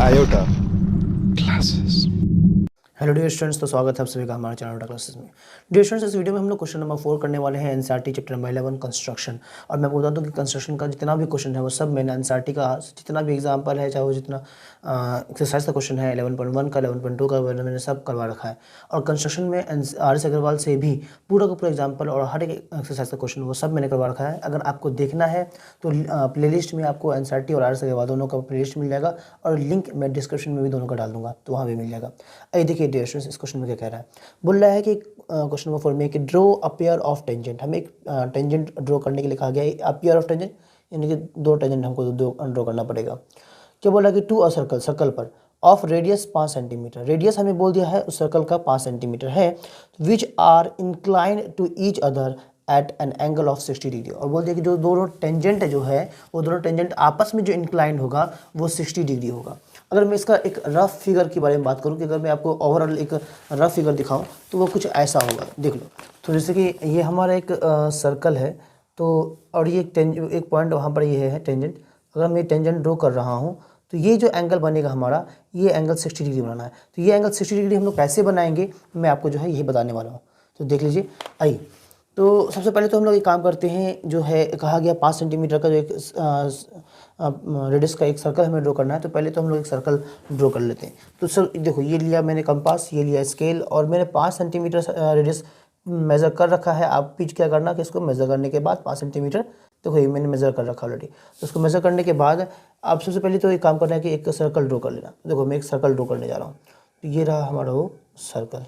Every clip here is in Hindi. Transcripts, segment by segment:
iota classes. Hello dear students, तो स्वागत है आप सभी का हमारे चैनल आयोटा क्लासेस में। डियर स्टूडेंट्स, इस वीडियो में हम लोग क्वेश्चन नंबर 4 करने वाले हैं एनसीईआरटी चैप्टर नंबर 11 कंस्ट्रक्शन। और मैं बता दूं कि कंस्ट्रक्शन का जितना भी क्वेश्चन है वो सब मैंने एनसीईआरटी का जितना भी एग्जाम्पल है, चाहे वो जितना एक्सरसाइज का क्वेश्चन है 11.1 का 11.2 का मैंने सब करवा रखा है। और कंस्ट्रक्शन में आर एस अग्रवाल से भी पूरा का पूरा एग्जाम्पल और हर एक एक्सरसाइज का क्वेश्चन वो सब मैंने करवा रखा है। अगर आपको देखना है तो प्लेलिस्ट में आपको एनसीईआरटी और आर एस अग्रवाल दोनों का प्लेलिस्ट मिल जाएगा, और लिंक मैं डिस्क्रिप्शन में भी दोनों का डाल दूंगा, तो वहाँ भी मिल जाएगा। आइए देखिए डियर स्टूडेंट्स, इस क्वेश्चन में क्या कह रहा है। बोल रहा है कि क्वेश्चन नंबर 4 में कि draw a pair of tangent. हमें एक टेंजेंट ड्रॉ करने के लिए कहा गया है, अ पेयर ऑफ टेंजेंट यानी कि दो टेंजेंट हमको दो ड्रॉ करना पड़ेगा। क्या बोला कि टू अ सर्कल, सर्कल पर ऑफ रेडियस 5 सेंटीमीटर, रेडियस हमें बोल दिया है उस सर्कल का 5 सेंटीमीटर है, which are incline to each other at an angle of 60 degree. और बोल दिया कि जो दोनों टेंजेंट जो है वो दोनों टेंजेंट आपस में जो इंक्लाइन होगा वो 60 डिग्री होगा। अगर मैं इसका एक रफ फिगर के बारे में बात करूं कि अगर मैं आपको ओवरऑल एक रफ फिगर दिखाऊं तो वो कुछ ऐसा होगा, देख लो। तो जैसे कि ये हमारा एक सर्कल है, तो और ये एक पॉइंट वहाँ पर ये है टेंजेंट। अगर मैं टेंजेंट ड्रॉ कर रहा हूँ तो ये जो एंगल बनेगा हमारा, ये एंगल 60 डिग्री बनाना है। तो ये एंगल 60 डिग्री हम लोग कैसे बनाएंगे, मैं आपको जो है यही बताने वाला हूँ। तो देख लीजिए। आइए, तो सबसे पहले तो हम लोग एक काम करते हैं, जो है कहा गया 5 सेंटीमीटर का जो एक रेडियस का एक सर्कल हमें ड्रॉ करना है। तो पहले तो हम लोग एक सर्कल ड्रॉ कर लेते हैं। तो सर देखो, ये लिया मैंने कंपास, ये लिया स्केल, और मैंने 5 सेंटीमीटर रेडियस मेज़र कर रखा है। आप भी क्या करना कि इसको मेज़र करने के बाद 5 सेंटीमीटर, देखो ये मैंने मेज़र कर रखा ऑलरेडी। तो उसको मेज़र करने के बाद आप सबसे पहले तो एक काम करना है कि एक सर्कल ड्रॉ कर लेना। देखो मैं एक सर्कल ड्रॉ करने जा रहा हूँ। तो ये रहा हमारा वो सर्कल।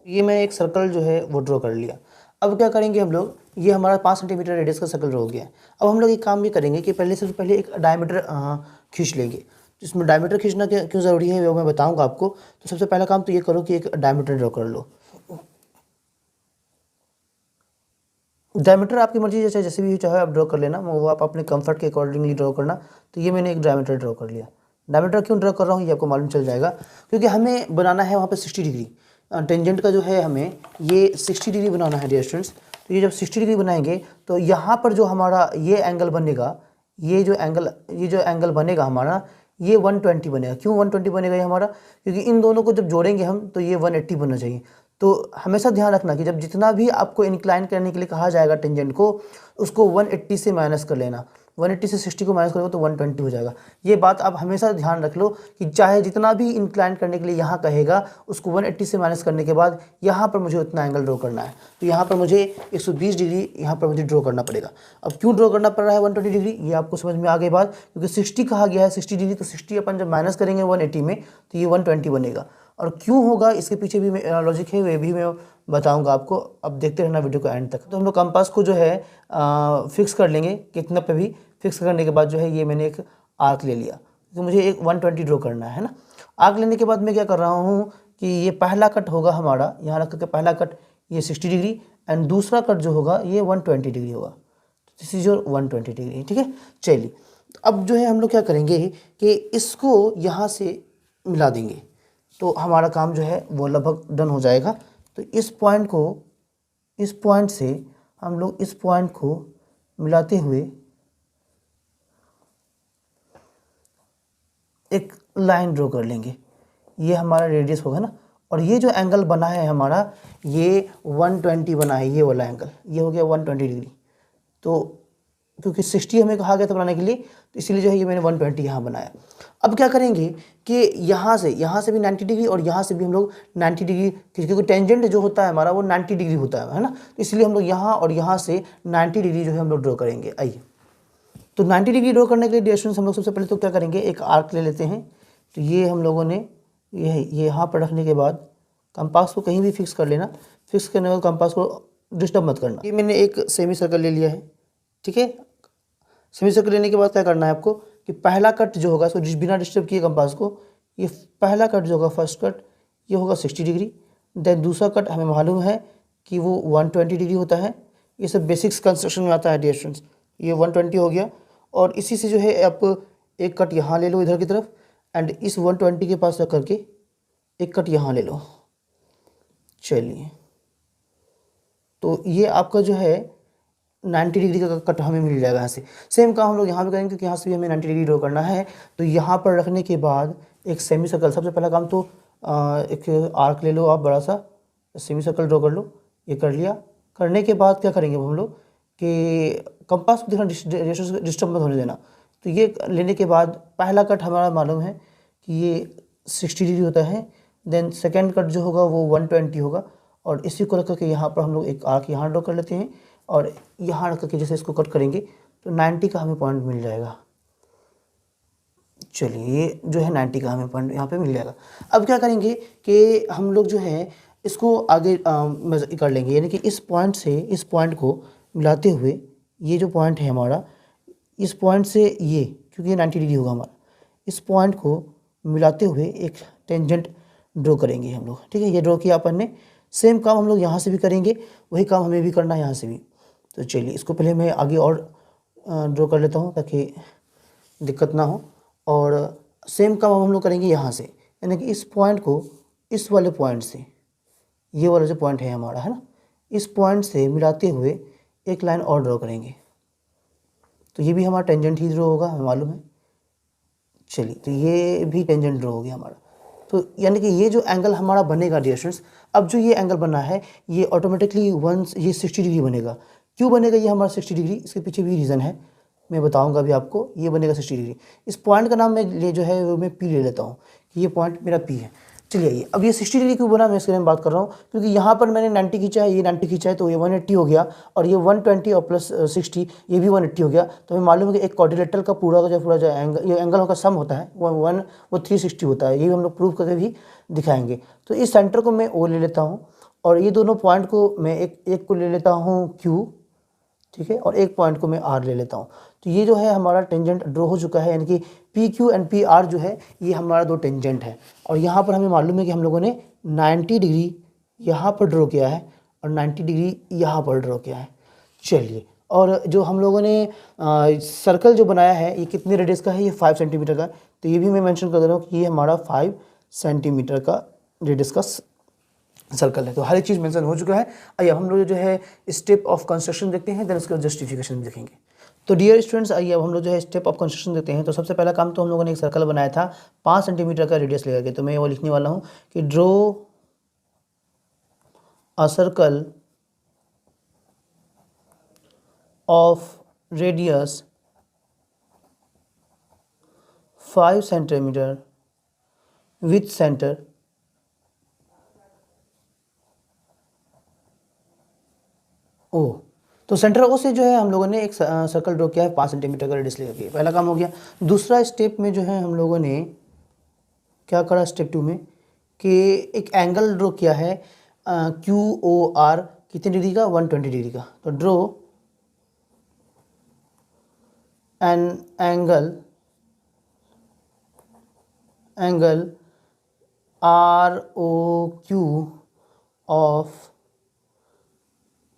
ये मैं एक सर्कल जो है वो ड्रॉ कर लिया। अब क्या करेंगे हम लोग, ये हमारा 5 सेंटीमीटर रेडियस का सर्कल ड्रॉ हो गया है। अब हम लोग एक काम भी करेंगे कि पहले से पहले एक डायमीटर खींच लेंगे। इसमें डायमीटर खींचना क्यों ज़रूरी है वो मैं बताऊंगा आपको। तो सबसे पहला काम तो ये करो कि एक डायमीटर ड्रॉ कर लो। डायमीटर आपकी मर्जी, जैसे भी चाहे आप ड्रॉ कर लेना, वो आप अपने कंफर्ट के अकॉर्डिंगली ड्रॉ करना। तो ये मैंने एक डायमीटर ड्रॉ कर लिया। डायमीटर क्यों ड्रॉ कर रहा हूँ ये आपको मालूम चल जाएगा, क्योंकि हमें बनाना है वहाँ पे 60 डिग्री। टेंजेंट का जो है हमें ये 60 डिग्री बनाना है डियर स्टूडेंट्स। तो ये जब 60 डिग्री बनाएंगे तो यहाँ पर जो हमारा ये एंगल बनेगा, ये जो एंगल बनेगा हमारा, ये 120 बनेगा। क्यों 120 बनेगा ये हमारा, क्योंकि इन दोनों को जब जोड़ेंगे हम तो ये 180 बनना चाहिए। तो हमेशा ध्यान रखना कि जब जितना भी आपको इंक्लाइन करने के लिए कहा जाएगा टेंजेंट को, उसको 180 से माइनस कर लेना। 180 से 60 को माइनस करोगे तो 120 हो जाएगा। ये बात आप हमेशा ध्यान रख लो कि चाहे जितना भी इंक्लाइन करने के लिए यहाँ कहेगा, उसको 180 से माइनस करने के बाद यहाँ पर मुझे उतना एंगल ड्रॉ करना है। तो यहाँ पर मुझे 120 डिग्री यहाँ पर मुझे ड्रॉ करना पड़ेगा। अब क्यों ड्रॉ करना पड़ रहा है 120 डिग्री, ये आपको समझ में आ गई बात, क्योंकि 60 कहा गया है 60 डिग्री। तो 60 अपन जब माइनस करेंगे 180 में तो ये 120 बनेगा। और क्यों होगा इसके पीछे भी लॉजिक है, वे भी मैं बताऊंगा आपको। अब देखते रहना वीडियो को एंड तक। तो हम लोग कंपास को जो है फिक्स कर लेंगे कितना पे भी। फिक्स करने के बाद जो है ये मैंने एक आर्क ले लिया, तो मुझे एक 120 ड्रॉ करना है ना। आर्क लेने के बाद मैं क्या कर रहा हूँ कि ये पहला कट होगा हमारा, यहाँ रख करके पहला कट ये 60 डिग्री, एंड दूसरा कट जो होगा ये 120 डिग्री होगा। दिस इज योर 120 डिग्री, ठीक है। चलिए, अब जो है हम लोग क्या करेंगे कि इसको यहाँ से मिला देंगे, तो हमारा काम जो है वो लगभग डन हो जाएगा। तो इस पॉइंट से हम लोग इस पॉइंट को मिलाते हुए एक लाइन ड्रॉ कर लेंगे। ये हमारा रेडियस होगा ना, और ये जो एंगल बना है हमारा, ये 120 बना है, ये वाला एंगल, ये हो गया 120 डिग्री। तो क्योंकि 60 हमें कहा गया था बनाने के लिए, तो इसीलिए जो है ये मैंने 120 यहाँ बनाया। अब क्या करेंगे कि यहाँ से भी 90 डिग्री और यहाँ से भी हम लोग 90 डिग्री, क्योंकि टेंजेंट जो होता है हमारा वो 90 डिग्री होता है ना। तो इसलिए हम लोग यहाँ और यहाँ से 90 डिग्री जो है हम लोग ड्रॉ करेंगे। आइए, तो 90 डिग्री ड्रॉ करने के लिए डियर स्टूडेंट्स हम लोग सबसे पहले तो क्या करेंगे, एक आर्क ले लेते हैं। तो ये हम लोगों ने ये यहाँ पर रखने के बाद कंपास को कहीं भी फिक्स कर लेना। फिक्स करने के बाद कंपास को डिस्टर्ब मत करना। ये मैंने एक सेमी सर्कल ले लिया है, ठीक है। सेमी सर्कल लेने के बाद क्या करना है आपको कि पहला कट जो होगा इसको बिना डिस्टर्ब किए कंपास को, ये पहला कट जो होगा फर्स्ट कट ये होगा 60 डिग्री। देन दूसरा कट हमें मालूम है कि वो 120 डिग्री होता है। ये सब बेसिक्स कंस्ट्रक्शन में आता है डियर स्टूडेंट्स। ये 120 हो गया, और इसी से जो है आप एक कट यहाँ ले लो इधर की तरफ, एंड इस 120 के पास रख करके एक कट यहाँ ले लो। चलिए, तो ये आपका जो है 90 डिग्री का कट हमें मिल जाएगा यहाँ से। सेम काम हम लोग यहाँ भी करेंगे क्योंकि यहाँ से भी हमें 90 डिग्री ड्रॉ करना है। तो यहाँ पर रखने के बाद एक सेमी सर्कल, सबसे पहला काम तो एक आर्क ले लो आप, बड़ा सा सेमी सर्कल ड्रॉ कर लो। ये कर लिया। करने के बाद क्या करेंगे हम लोग कि कंपास को देखना, डिस्टर्ब मत होने देना। तो ये लेने के बाद पहला कट हमारा मालूम है कि ये 60 डिग्री होता है। देन सेकेंड कट जो होगा वो 120 होगा। और इसी को रख करके यहाँ पर हम लोग एक आर्क यहाँ ड्रॉ कर लेते हैं और यहाँ रख करके जैसे इसको कट करेंगे तो 90 का हमें पॉइंट मिल जाएगा। चलिए, ये जो है 90 का हमें पॉइंट यहाँ पे मिल जाएगा। अब क्या करेंगे कि हम लोग जो है इसको आगे कर लेंगे, यानी कि इस पॉइंट से इस पॉइंट को मिलाते हुए, ये जो पॉइंट है हमारा, इस पॉइंट से ये, क्योंकि ये 90 डिग्री होगा हमारा, इस पॉइंट को मिलाते हुए एक टेंजेंट ड्रॉ करेंगे हम लोग। ठीक है, ये ड्रॉ किया अपन ने। सेम काम हम लोग यहाँ से भी करेंगे, वही काम हमें भी करना है यहाँ से भी। तो चलिए, इसको पहले मैं आगे और ड्रॉ कर लेता हूँ ताकि दिक्कत ना हो। और सेम काम हम लोग करेंगे यहाँ से, यानी कि इस पॉइंट को इस वाले पॉइंट से, ये वाला जो पॉइंट है हमारा, है ना, इस पॉइंट से मिलाते हुए एक लाइन और ड्रॉ करेंगे। तो ये भी हमारा टेंजेंट ही ड्रॉ होगा, हमें मालूम है। चलिए, तो ये भी टेंजेंट ड्रॉ हो गया हमारा। तो यानी कि ये जो एंगल हमारा बनेगा डियर स्टूडेंट्स, अब जो ये एंगल बना है ये ऑटोमेटिकली ये 60 डिग्री बनेगा। क्यों बनेगा ये हमारा 60 डिग्री? इसके पीछे भी रीज़न है, मैं बताऊंगा अभी आपको। ये बनेगा 60 डिग्री। इस पॉइंट का नाम मैं जो है वो मैं पी ले लेता हूँ कि ये पॉइंट मेरा पी है। चलिए, आइए, अब ये 60 डिग्री क्यों बना, मैं इसके बारे में बात कर रहा हूँ क्योंकि यहाँ पर मैंने 90 खींचा है, ये 90 खींचा है, तो ये 180 हो गया। और ये 120 और प्लस 60 ये भी 180 हो गया। तो हमें मालूम है कि एक क्वाड्रिलेटरल का पूरा जो एंगल, ये एंगल का सम होता है वो 360 होता है। ये भी हम लोग प्रूव करके भी दिखाएंगे। तो इस सेंटर को मैं ओ ले लेता हूँ और ये दोनों पॉइंट को मैं एक को ले लेता हूँ क्यू, ठीक है, और एक पॉइंट को मैं आर ले लेता हूँ। तो ये जो है हमारा टेंजेंट ड्रॉ हो चुका है, यानी कि P Q and P R जो है ये हमारा दो टेंजेंट है। और यहाँ पर हमें मालूम है कि हम लोगों ने 90 डिग्री यहाँ पर ड्रॉ किया है और 90 डिग्री यहाँ पर ड्रॉ किया है। चलिए, और जो हम लोगों ने सर्कल जो बनाया है ये कितने रेडियस का है? ये 5 सेंटीमीटर का। तो ये भी मैं मेंशन कर दे रहा हूँ कि ये हमारा 5 सेंटीमीटर का रेडियस का सर्कल है। तो हर एक चीज़ मेंशन हो चुका है। आइए हम लोग जो है स्टेप ऑफ कंस्ट्रक्शन देखते हैं, देन उसके बाद जस्टिफिकेशन देखेंगे। तो डियर स्टूडेंट्स, आइए अब हम लोग जो है स्टेप ऑफ कंस्ट्रक्शन देखते हैं। तो सबसे पहला काम तो हम लोगों ने एक सर्कल बनाया था 5 सेंटीमीटर का रेडियस लेकर के। तो मैं वो लिखने वाला हूँ कि draw a circle of radius 5 centimetre with centre O. तो सेंटर ओ से जो है हम लोगों ने एक सर्कल ड्रॉ किया है 5 सेंटीमीटर का रेडियस लेकर के। पहला काम हो गया। दूसरा स्टेप में जो है हम लोगों ने क्या करा स्टेप 2 में कि एक एंगल ड्रॉ किया है क्यू ओ आर, कितने डिग्री का? 120 डिग्री का। तो draw an angle R O Q of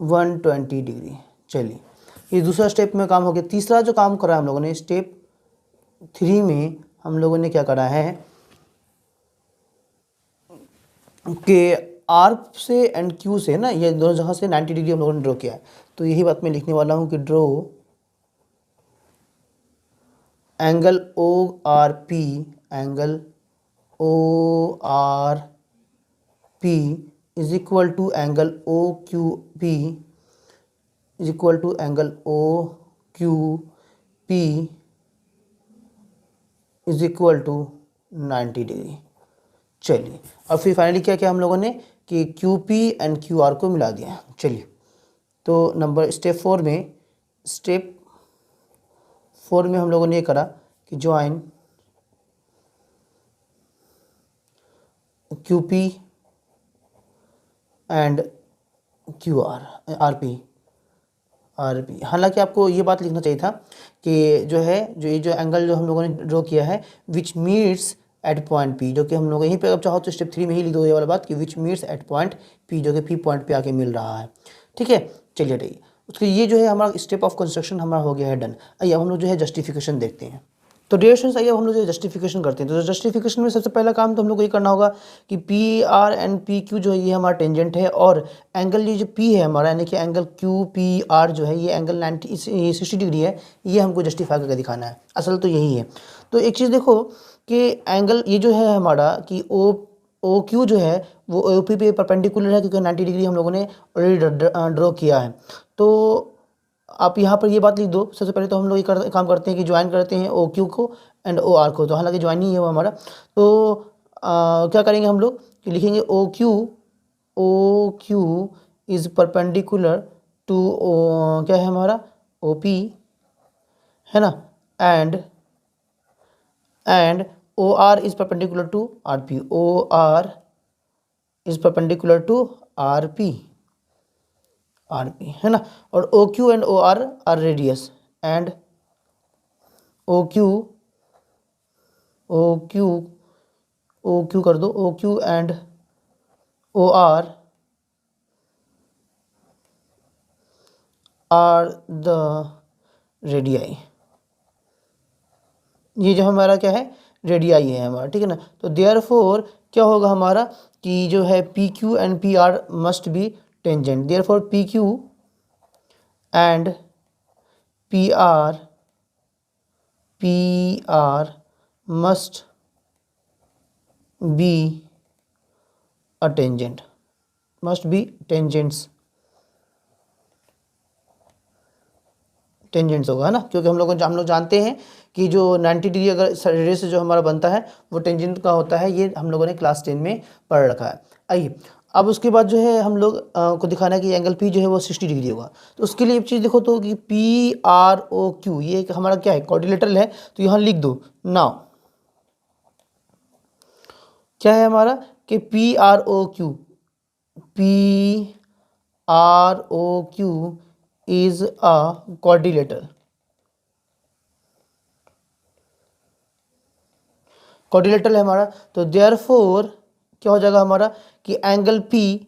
120 degree. चलिए, ये दूसरा स्टेप में काम हो गया। तीसरा जो काम करा हम लोगों ने स्टेप 3 में हम लोगों ने क्या करा है कि आर से एंड क्यू से ना, ये दोनों जगह से 90 डिग्री हम लोगों ने ड्रॉ किया है। तो यही बात मैं लिखने वाला हूँ कि draw angle O R P, angle O R P is equal to angle O Q P is equal to angle O Q P is equal to 90 degree. चलिए, और फिर फाइनली क्या किया हम लोगों ने कि Q P and Q R को मिला दिया। चलिए, तो स्टेप 4 में हम लोगों ने ये करा कि join Q P and Q R R P. हालांकि आपको ये बात लिखना चाहिए था कि जो ये जो एंगल जो हम लोगों ने ड्रॉ किया है विच मीट्स एट पॉइंट पी, जो कि हम लोग यहीं पे अब चाहो तो स्टेप 3 में ही लिख दो ये वाला बात कि विच मीट्स एट पॉइंट पी, जो कि पी पॉइंट पे आके मिल रहा है। ठीक है, चलिए रही उसके ये जो है हमारा स्टेप ऑफ कंस्ट्रक्शन हमारा हो गया है डन। आइए हम लोग जो है जस्टिफिकेशन देखते हैं। तो डियर स्टूडेंट्स आइए अब हम लोग जो जस्टिफिकेशन करते हैं। तो जस्टिफिकेशन में सबसे पहला काम तो हम लोग को ये करना होगा कि P are and P Q जो है ये हमारा टेंजेंट है, और एंगल ये जो पी है हमारा यानी कि एंगल क्यू पी आर जो है ये एंगल 60 डिग्री है, ये हमको जस्टिफाई करके दिखाना है। असल तो यही है। तो एक चीज़ देखो कि एंगल ये जो है हमारा कि ओ क्यू जो है वो ओ पी पे परपेंडिकुलर है, क्योंकि 90 डिग्री हम लोगों ने ऑलरेडी ड्रॉ किया है। तो आप यहाँ पर ये बात लिख दो। सबसे पहले तो हम लोग ये काम करते हैं कि ज्वाइन करते हैं ओ क्यू को एंड ओ आर को। तो हालांकि ज्वाइन ही है वो हमारा। तो क्या करेंगे हम लोग कि लिखेंगे O Q is perpendicular to क्या है हमारा ओ पी, है ना, and O R is perpendicular to R P. O R is perpendicular to R P, है ना। और O Q and O R radius, and O Q कर दो, O Q and O R the radii. ये जो हमारा क्या है रेडियाई है हमारा, ठीक है ना। तो देयरफॉर क्या होगा हमारा कि जो है P Q and P R must be tangent. Therefore P Q and P R must be a tangent, must be tangents होगा, है ना, क्योंकि हम लोग जानते हैं कि जो 90 डिग्री अगर रेडियस से जो हमारा बनता है वो टेंजेंट का होता है। ये हम लोगों ने क्लास 10 में पढ़ रखा है। आइए अब उसके बाद जो है हम लोग को दिखाना है कि एंगल पी जो है वो 60 डिग्री होगा। तो उसके लिए एक चीज़ देखो तो कि पी आर ओ क्यू ये हमारा क्या है क्वाड्रिलेटरल है। तो यहाँ लिख दो नाउ क्या है हमारा कि P R O Q is a quadrilateral है हमारा। तो देयरफॉर क्या हो जाएगा हमारा कि angle P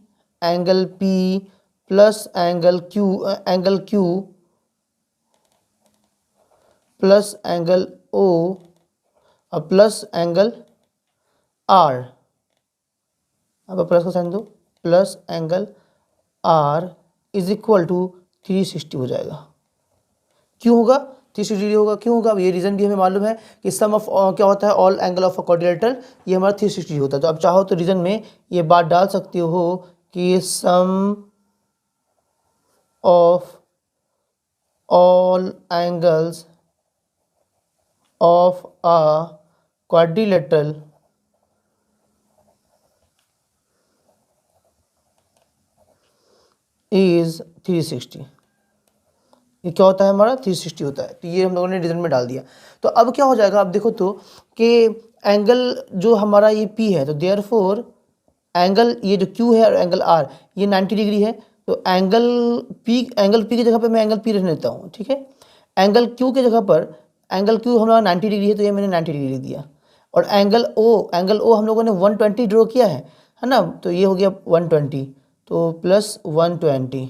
plus angle Q plus angle O और प्लस एंगल आर, अब प्लस का साइन दो, plus angle R is equal to 360 हो जाएगा। क्यों होगा 360 डिग्री होगा? क्यों होगा? अब ये रीज़न भी हमें मालूम है कि सम ऑफ क्या होता है all angle of a quadrilateral, ये हमारा 360 होता है। तो अब चाहो तो रीज़न में ये बात डाल सकते हो कि sum of all angles of a quadrilateral is 360। ये क्या होता है हमारा 360 होता है। तो ये हम लोगों ने रीजन में डाल दिया। तो अब क्या हो जाएगा अब देखो तो कि एंगल जो हमारा ये P है, तो देयरफॉर एंगल ये जो Q है और एंगल R ये 90 डिग्री है। तो एंगल P की जगह पे मैं एंगल P रखने देता हूँ, ठीक है। एंगल Q की जगह पर एंगल Q हमारा 90 डिग्री है, तो ये मैंने 90 डिग्री लिख दिया। और एंगल O हम लोगों ने 120 ड्रॉ किया है ना। तो ये हो गया 120, तो प्लस 120।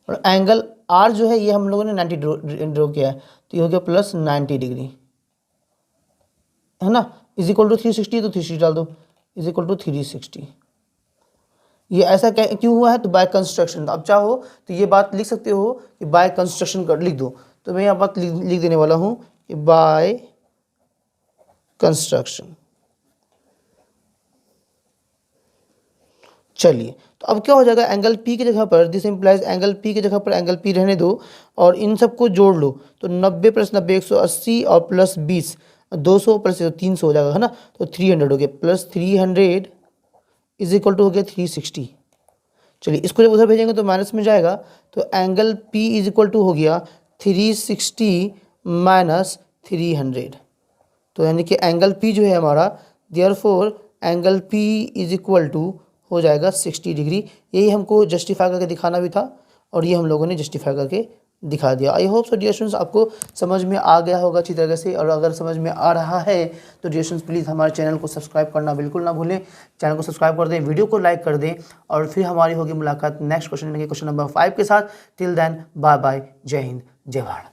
और एंगल आर जो है ये हम लोगों ने 90 ड्रॉ किया है, तो ये हो गया प्लस 90 डिग्री, है ना। इज इक्वल टू 360, तो 360 डाल दो, इज इक्वल टू 360। ये ऐसा क्यों हुआ है? तो बाय कंस्ट्रक्शन। अब चाहो तो ये बात लिख सकते हो कि बाय कंस्ट्रक्शन कर लिख दो। तो मैं यहाँ बात लिख देने वाला हूँ कि बाय कंस्ट्रक्शन। चलिए तो अब क्या हो जाएगा एंगल P की जगह पर, दिस इंप्लाइज एंगल P की जगह पर एंगल P रहने दो और इन सबको जोड़ लो। तो 90 प्लस 90 180 और प्लस 20 200 प्लस 300 हो जाएगा, है ना। तो 300 हो गया, प्लस 300 इज इक्वल टू हो गया 360। चलिए इसको जब उधर भेजेंगे तो माइनस में जाएगा। तो angle P is equal to हो गया 360 माइनस 300। तो यानी कि एंगल P जो है हमारा, therefore angle P is equal to हो जाएगा 60 डिग्री। यही हमको जस्टिफाई करके दिखाना भी था और ये हम लोगों ने जस्टिफाई करके दिखा दिया। I hope so dear students आपको समझ में आ गया होगा अच्छी तरह से। और अगर समझ में आ रहा है तो डियर स्टूडेंट्स प्लीज़ हमारे चैनल को सब्सक्राइब करना बिल्कुल ना भूलें। चैनल को सब्सक्राइब कर दें, वीडियो को लाइक कर दें और फिर हमारी होगी मुलाकात नेक्स्ट क्वेश्चन नंबर 5 के साथ। टिल देन बाय बाय, जय हिंद, जय भारत।